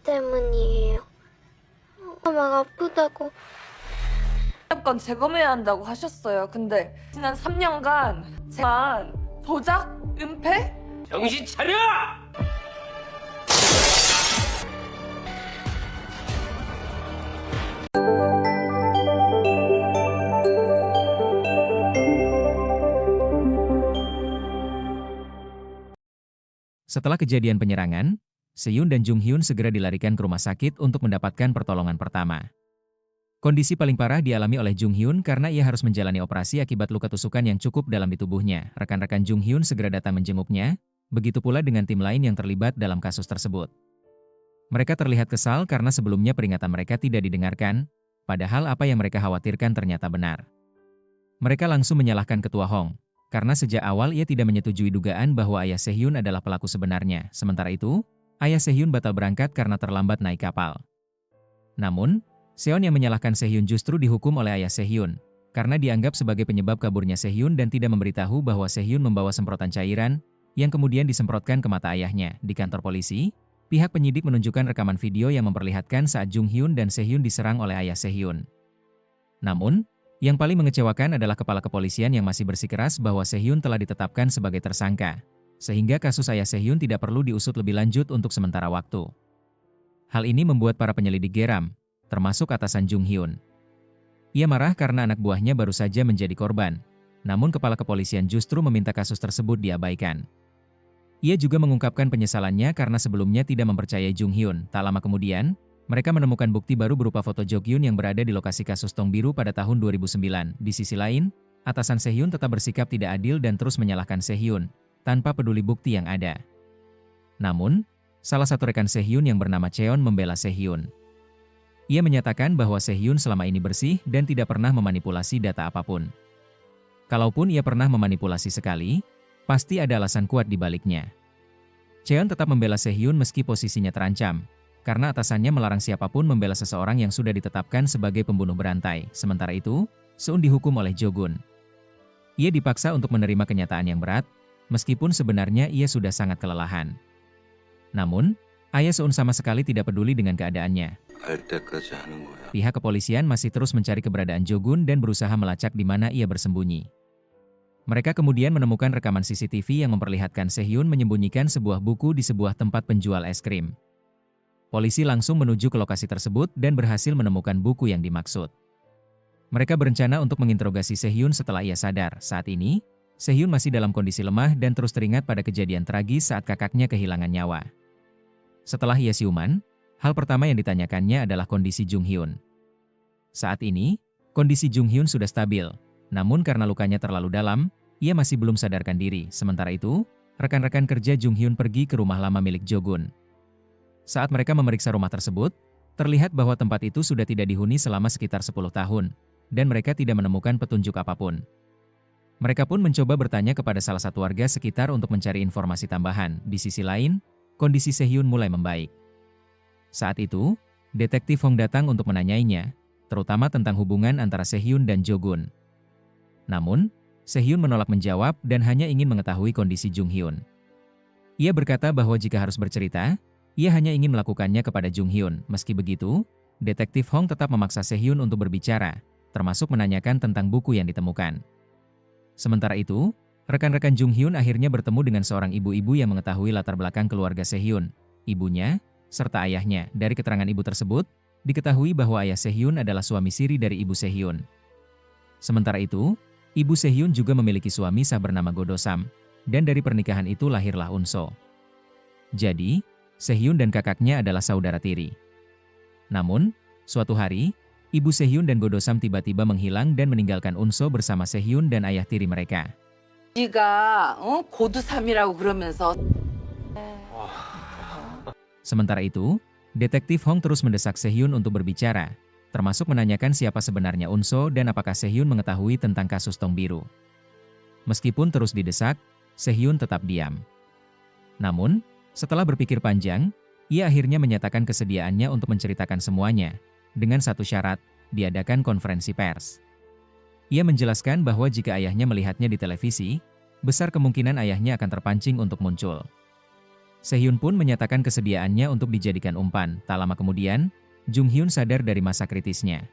때문이에요. 막 아프다고. 건 재검해야 한다고 하셨어요. 근데 지난 3년간 제가 조작, 은폐? 정신 차려! Setelah kejadian penyerangan, Sehyun dan Jung Hyun segera dilarikan ke rumah sakit untuk mendapatkan pertolongan pertama. Kondisi paling parah dialami oleh Jung Hyun karena ia harus menjalani operasi akibat luka tusukan yang cukup dalam di tubuhnya. Rekan-rekan Jung Hyun segera datang menjenguknya, begitu pula dengan tim lain yang terlibat dalam kasus tersebut. Mereka terlihat kesal karena sebelumnya peringatan mereka tidak didengarkan, padahal apa yang mereka khawatirkan ternyata benar. Mereka langsung menyalahkan Ketua Hong, karena sejak awal ia tidak menyetujui dugaan bahwa ayah Sehyun adalah pelaku sebenarnya. Sementara itu, ayah Sehyun batal berangkat karena terlambat naik kapal. Namun, Seon yang menyalahkan Sehyun justru dihukum oleh ayah Sehyun, karena dianggap sebagai penyebab kaburnya Sehyun dan tidak memberitahu bahwa Sehyun membawa semprotan cairan, yang kemudian disemprotkan ke mata ayahnya. Di kantor polisi, pihak penyidik menunjukkan rekaman video yang memperlihatkan saat Jung Hyun dan Sehyun diserang oleh ayah Sehyun. Namun, yang paling mengecewakan adalah kepala kepolisian yang masih bersikeras bahwa Sehyun telah ditetapkan sebagai tersangka, sehingga kasus ayah Sehyun tidak perlu diusut lebih lanjut untuk sementara waktu. Hal ini membuat para penyelidik geram, termasuk atasan Jung Hyun. Ia marah karena anak buahnya baru saja menjadi korban, namun kepala kepolisian justru meminta kasus tersebut diabaikan. Ia juga mengungkapkan penyesalannya karena sebelumnya tidak mempercayai Jung Hyun. Tak lama kemudian, mereka menemukan bukti baru berupa foto Jokyun yang berada di lokasi kasus Tong Biru pada tahun 2009. Di sisi lain, atasan Sehyun tetap bersikap tidak adil dan terus menyalahkan Sehyun, tanpa peduli bukti yang ada. Namun, salah satu rekan Sehyun yang bernama Cheon membela Sehyun. Ia menyatakan bahwa Sehyun selama ini bersih dan tidak pernah memanipulasi data apapun. Kalaupun ia pernah memanipulasi sekali, pasti ada alasan kuat di baliknya. Cheon tetap membela Sehyun meski posisinya terancam, karena atasannya melarang siapapun membela seseorang yang sudah ditetapkan sebagai pembunuh berantai. Sementara itu, Seun dihukum oleh Jogun. Ia dipaksa untuk menerima kenyataan yang berat, meskipun sebenarnya ia sudah sangat kelelahan. Namun, ayah Seun sama sekali tidak peduli dengan keadaannya. Pihak kepolisian masih terus mencari keberadaan Jogun dan berusaha melacak di mana ia bersembunyi. Mereka kemudian menemukan rekaman CCTV yang memperlihatkan Sehyun menyembunyikan sebuah buku di sebuah tempat penjual es krim. Polisi langsung menuju ke lokasi tersebut dan berhasil menemukan buku yang dimaksud. Mereka berencana untuk menginterogasi Sehyun setelah ia sadar. Saat ini, Sehyun masih dalam kondisi lemah dan terus teringat pada kejadian tragis saat kakaknya kehilangan nyawa. Setelah ia siuman, hal pertama yang ditanyakannya adalah kondisi Jung Hyun. Saat ini, kondisi Jung Hyun sudah stabil, namun karena lukanya terlalu dalam, ia masih belum sadarkan diri. Sementara itu, rekan-rekan kerja Jung Hyun pergi ke rumah lama milik Jogun. Saat mereka memeriksa rumah tersebut, terlihat bahwa tempat itu sudah tidak dihuni selama sekitar 10 tahun, dan mereka tidak menemukan petunjuk apapun. Mereka pun mencoba bertanya kepada salah satu warga sekitar untuk mencari informasi tambahan. Di sisi lain, kondisi Sehyun mulai membaik. Saat itu, detektif Hong datang untuk menanyainya, terutama tentang hubungan antara Sehyun dan Jogun. Namun, Sehyun menolak menjawab dan hanya ingin mengetahui kondisi Jung Hyun. Ia berkata bahwa jika harus bercerita, ia hanya ingin melakukannya kepada Jung Hyun. Meski begitu, detektif Hong tetap memaksa Sehyun untuk berbicara, termasuk menanyakan tentang buku yang ditemukan. Sementara itu, rekan-rekan Jung Hyun akhirnya bertemu dengan seorang ibu-ibu yang mengetahui latar belakang keluarga Sehyun, ibunya, serta ayahnya. Dari keterangan ibu tersebut, diketahui bahwa ayah Sehyun adalah suami siri dari ibu Sehyun. Sementara itu, ibu Sehyun juga memiliki suami sah bernama Go Do-sam, dan dari pernikahan itu lahirlah Unso. Jadi, Sehyun dan kakaknya adalah saudara tiri. Namun, suatu hari, ibu Sehyun dan Go Do-sam tiba-tiba menghilang dan meninggalkan Unso bersama Sehyun dan ayah tiri mereka. 네가 고두삼이라고 그러면서 Sementara itu, detektif Hong terus mendesak Sehyun untuk berbicara, termasuk menanyakan siapa sebenarnya Unso dan apakah Sehyun mengetahui tentang kasus Tong Biru. Meskipun terus didesak, Sehyun tetap diam. Namun, setelah berpikir panjang, ia akhirnya menyatakan kesediaannya untuk menceritakan semuanya, dengan satu syarat, diadakan konferensi pers. Ia menjelaskan bahwa jika ayahnya melihatnya di televisi, besar kemungkinan ayahnya akan terpancing untuk muncul. Sehyun pun menyatakan kesediaannya untuk dijadikan umpan. Tak lama kemudian, Jung Hyun sadar dari masa kritisnya.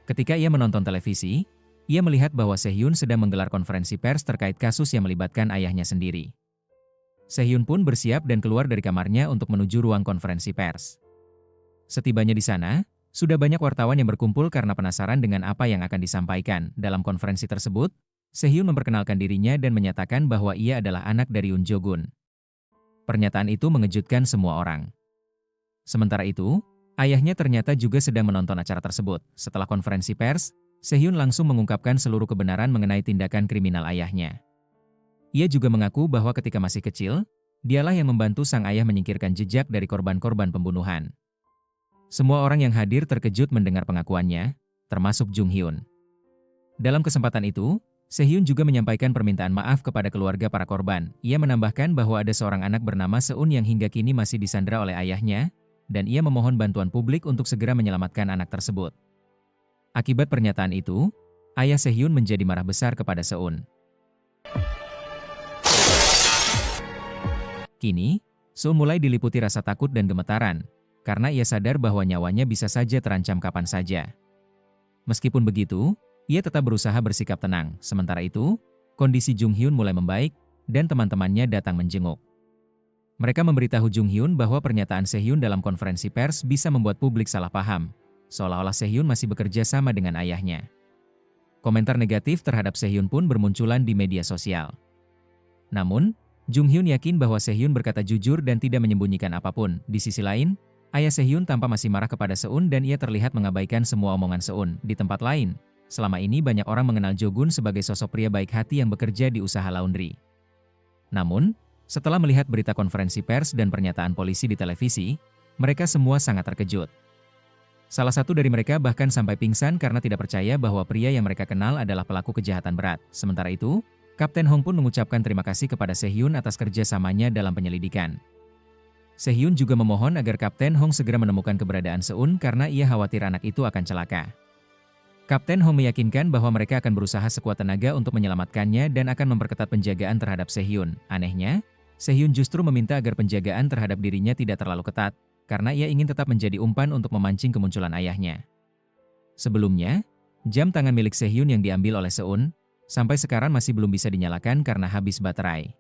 Ketika ia menonton televisi, ia melihat bahwa Sehyun sedang menggelar konferensi pers terkait kasus yang melibatkan ayahnya sendiri. Sehyun pun bersiap dan keluar dari kamarnya untuk menuju ruang konferensi pers. Setibanya di sana, sudah banyak wartawan yang berkumpul karena penasaran dengan apa yang akan disampaikan. Dalam konferensi tersebut, Sehyun memperkenalkan dirinya dan menyatakan bahwa ia adalah anak dari Yoon Jo-gun. Pernyataan itu mengejutkan semua orang. Sementara itu, ayahnya ternyata juga sedang menonton acara tersebut. Setelah konferensi pers, Sehyun langsung mengungkapkan seluruh kebenaran mengenai tindakan kriminal ayahnya. Ia juga mengaku bahwa ketika masih kecil, dialah yang membantu sang ayah menyingkirkan jejak dari korban-korban pembunuhan. Semua orang yang hadir terkejut mendengar pengakuannya, termasuk Jung Hyun. Dalam kesempatan itu, Sehyun juga menyampaikan permintaan maaf kepada keluarga para korban. Ia menambahkan bahwa ada seorang anak bernama Seun yang hingga kini masih disandra oleh ayahnya, dan ia memohon bantuan publik untuk segera menyelamatkan anak tersebut. Akibat pernyataan itu, ayah Sehyun menjadi marah besar kepada Seun. Kini, Seun mulai diliputi rasa takut dan gemetaran, karena ia sadar bahwa nyawanya bisa saja terancam kapan saja. Meskipun begitu, ia tetap berusaha bersikap tenang. Sementara itu, kondisi Jung Hyun mulai membaik, dan teman-temannya datang menjenguk. Mereka memberitahu Jung Hyun bahwa pernyataan Sehyun dalam konferensi pers bisa membuat publik salah paham, seolah-olah Sehyun masih bekerja sama dengan ayahnya. Komentar negatif terhadap Sehyun pun bermunculan di media sosial. Namun, Jung Hyun yakin bahwa Sehyun berkata jujur dan tidak menyembunyikan apapun. Di sisi lain, ayah Sehyun tampak masih marah kepada Seun dan ia terlihat mengabaikan semua omongan Seun. Di tempat lain, selama ini banyak orang mengenal Jo-gun sebagai sosok pria baik hati yang bekerja di usaha laundry. Namun, setelah melihat berita konferensi pers dan pernyataan polisi di televisi, mereka semua sangat terkejut. Salah satu dari mereka bahkan sampai pingsan karena tidak percaya bahwa pria yang mereka kenal adalah pelaku kejahatan berat. Sementara itu, Kapten Hong pun mengucapkan terima kasih kepada Sehyun atas kerjasamanya dalam penyelidikan. Sehyun juga memohon agar Kapten Hong segera menemukan keberadaan Seun karena ia khawatir anak itu akan celaka. Kapten Hong meyakinkan bahwa mereka akan berusaha sekuat tenaga untuk menyelamatkannya dan akan memperketat penjagaan terhadap Sehyun. Anehnya, Sehyun justru meminta agar penjagaan terhadap dirinya tidak terlalu ketat, karena ia ingin tetap menjadi umpan untuk memancing kemunculan ayahnya. Sebelumnya, jam tangan milik Sehyun yang diambil oleh Seun, sampai sekarang masih belum bisa dinyalakan karena habis baterai.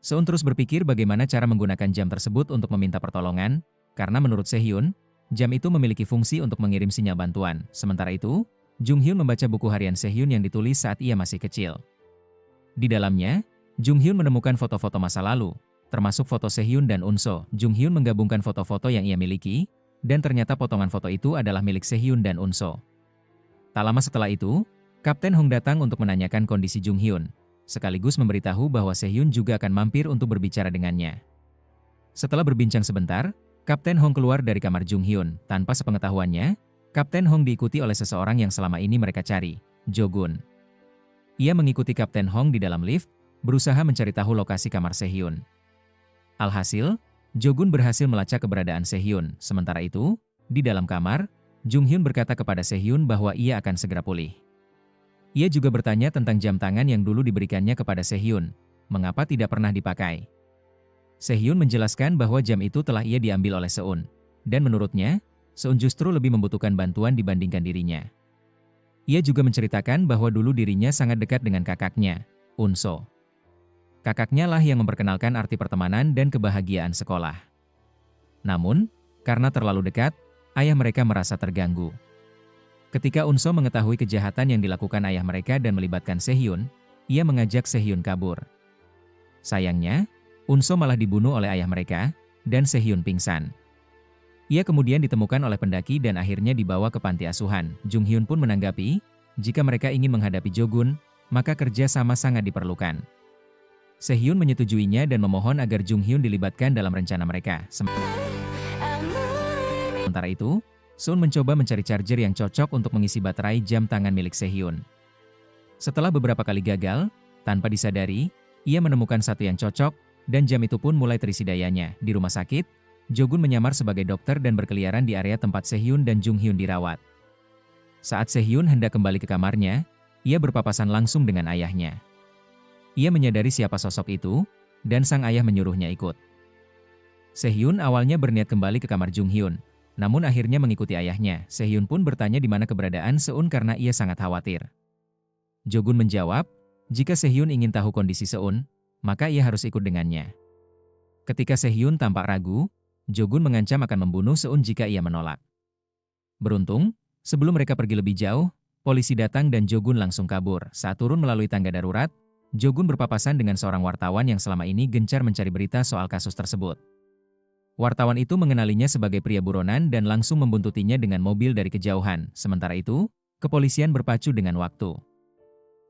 Seun terus berpikir bagaimana cara menggunakan jam tersebut untuk meminta pertolongan, karena menurut Sehyun, jam itu memiliki fungsi untuk mengirim sinyal bantuan. Sementara itu, Jung Hyun membaca buku harian Sehyun yang ditulis saat ia masih kecil. Di dalamnya, Jung Hyun menemukan foto-foto masa lalu, termasuk foto Sehyun dan Unso. Jung Hyun menggabungkan foto-foto yang ia miliki, dan ternyata potongan foto itu adalah milik Sehyun dan Unso. Tak lama setelah itu, Kapten Hong datang untuk menanyakan kondisi Jung Hyun, sekaligus memberitahu bahwa Sehyun juga akan mampir untuk berbicara dengannya. Setelah berbincang sebentar, Kapten Hong keluar dari kamar Jung Hyun. Tanpa sepengetahuannya, Kapten Hong diikuti oleh seseorang yang selama ini mereka cari, Jo-gun. Ia mengikuti Kapten Hong di dalam lift, berusaha mencari tahu lokasi kamar Sehyun. Alhasil, Jo-gun berhasil melacak keberadaan Sehyun. Sementara itu, di dalam kamar, Jung Hyun berkata kepada Sehyun bahwa ia akan segera pulih. Ia juga bertanya tentang jam tangan yang dulu diberikannya kepada Sehyun, mengapa tidak pernah dipakai. Sehyun menjelaskan bahwa jam itu telah ia diambil oleh Seun, dan menurutnya, Seun justru lebih membutuhkan bantuan dibandingkan dirinya. Ia juga menceritakan bahwa dulu dirinya sangat dekat dengan kakaknya, Unso. Kakaknya lah yang memperkenalkan arti pertemanan dan kebahagiaan sekolah. Namun, karena terlalu dekat, ayah mereka merasa terganggu. Ketika Unso mengetahui kejahatan yang dilakukan ayah mereka dan melibatkan Sehyun, ia mengajak Sehyun kabur. Sayangnya, Unso malah dibunuh oleh ayah mereka, dan Sehyun pingsan. Ia kemudian ditemukan oleh pendaki dan akhirnya dibawa ke panti asuhan. Jung Hyun pun menanggapi, jika mereka ingin menghadapi Jo-gun, maka kerja sama sangat diperlukan. Sehyun menyetujuinya dan memohon agar Jung Hyun dilibatkan dalam rencana mereka. Sementara itu, Seun mencoba mencari charger yang cocok untuk mengisi baterai jam tangan milik Sehyun. Setelah beberapa kali gagal, tanpa disadari, ia menemukan satu yang cocok, dan jam itu pun mulai terisi dayanya. Di rumah sakit, Jo-gun menyamar sebagai dokter dan berkeliaran di area tempat Sehyun dan Jung Hyun dirawat. Saat Sehyun hendak kembali ke kamarnya, ia berpapasan langsung dengan ayahnya. Ia menyadari siapa sosok itu, dan sang ayah menyuruhnya ikut. Sehyun awalnya berniat kembali ke kamar Jung Hyun, namun akhirnya mengikuti ayahnya. Sehyun pun bertanya di mana keberadaan Seun karena ia sangat khawatir. Jo-gun menjawab, jika Sehyun ingin tahu kondisi Seun, maka ia harus ikut dengannya. Ketika Sehyun tampak ragu, Jo-gun mengancam akan membunuh Seun jika ia menolak. Beruntung, sebelum mereka pergi lebih jauh, polisi datang dan Jo-gun langsung kabur. Saat turun melalui tangga darurat, Jo-gun berpapasan dengan seorang wartawan yang selama ini gencar mencari berita soal kasus tersebut. Wartawan itu mengenalinya sebagai pria buronan dan langsung membuntutinya dengan mobil dari kejauhan. Sementara itu, kepolisian berpacu dengan waktu.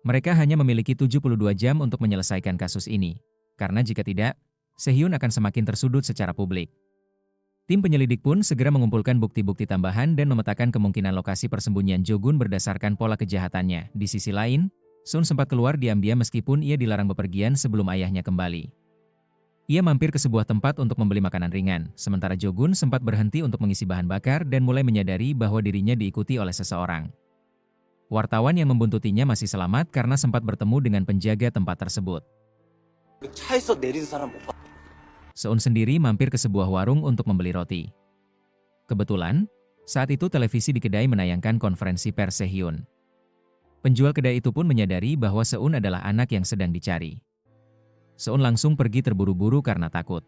Mereka hanya memiliki 72 jam untuk menyelesaikan kasus ini. Karena jika tidak, Sehyun akan semakin tersudut secara publik. Tim penyelidik pun segera mengumpulkan bukti-bukti tambahan dan memetakan kemungkinan lokasi persembunyian Jo-gun berdasarkan pola kejahatannya. Di sisi lain, Seun sempat keluar diam-diam meskipun ia dilarang bepergian sebelum ayahnya kembali. Ia mampir ke sebuah tempat untuk membeli makanan ringan, sementara Jo-gun sempat berhenti untuk mengisi bahan bakar dan mulai menyadari bahwa dirinya diikuti oleh seseorang. Wartawan yang membuntutinya masih selamat karena sempat bertemu dengan penjaga tempat tersebut. 차에서 내린 사람 못 봤어. Seun sendiri mampir ke sebuah warung untuk membeli roti. Kebetulan, saat itu televisi di kedai menayangkan konferensi pers Sehyun. Penjual kedai itu pun menyadari bahwa Seun adalah anak yang sedang dicari. Seun langsung pergi terburu-buru karena takut.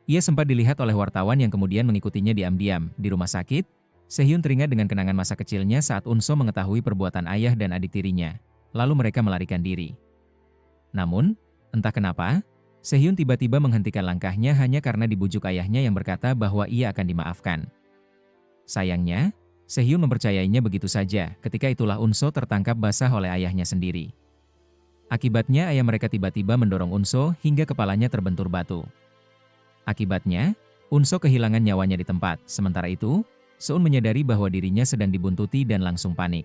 Ia sempat dilihat oleh wartawan yang kemudian mengikutinya diam-diam. Di rumah sakit, Sehyun teringat dengan kenangan masa kecilnya saat Unso mengetahui perbuatan ayah dan adik tirinya. Lalu mereka melarikan diri. Namun, entah kenapa, Sehyun tiba-tiba menghentikan langkahnya hanya karena dibujuk ayahnya yang berkata bahwa ia akan dimaafkan. Sayangnya, Sehyun mempercayainya begitu saja. Ketika itulah Unso tertangkap basah oleh ayahnya sendiri. Akibatnya ayah mereka tiba-tiba mendorong Unso hingga kepalanya terbentur batu. Akibatnya, Unso kehilangan nyawanya di tempat. Sementara itu, Seun menyadari bahwa dirinya sedang dibuntuti dan langsung panik.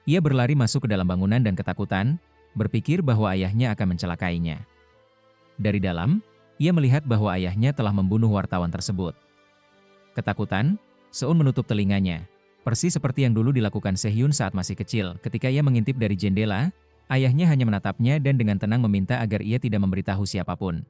Ia berlari masuk ke dalam bangunan dan ketakutan, berpikir bahwa ayahnya akan mencelakainya. Dari dalam, ia melihat bahwa ayahnya telah membunuh wartawan tersebut. Ketakutan, Seun menutup telinganya, persis seperti yang dulu dilakukan Sehyun saat masih kecil. Ketika ia mengintip dari jendela, ayahnya hanya menatapnya dan dengan tenang meminta agar ia tidak memberitahu siapapun.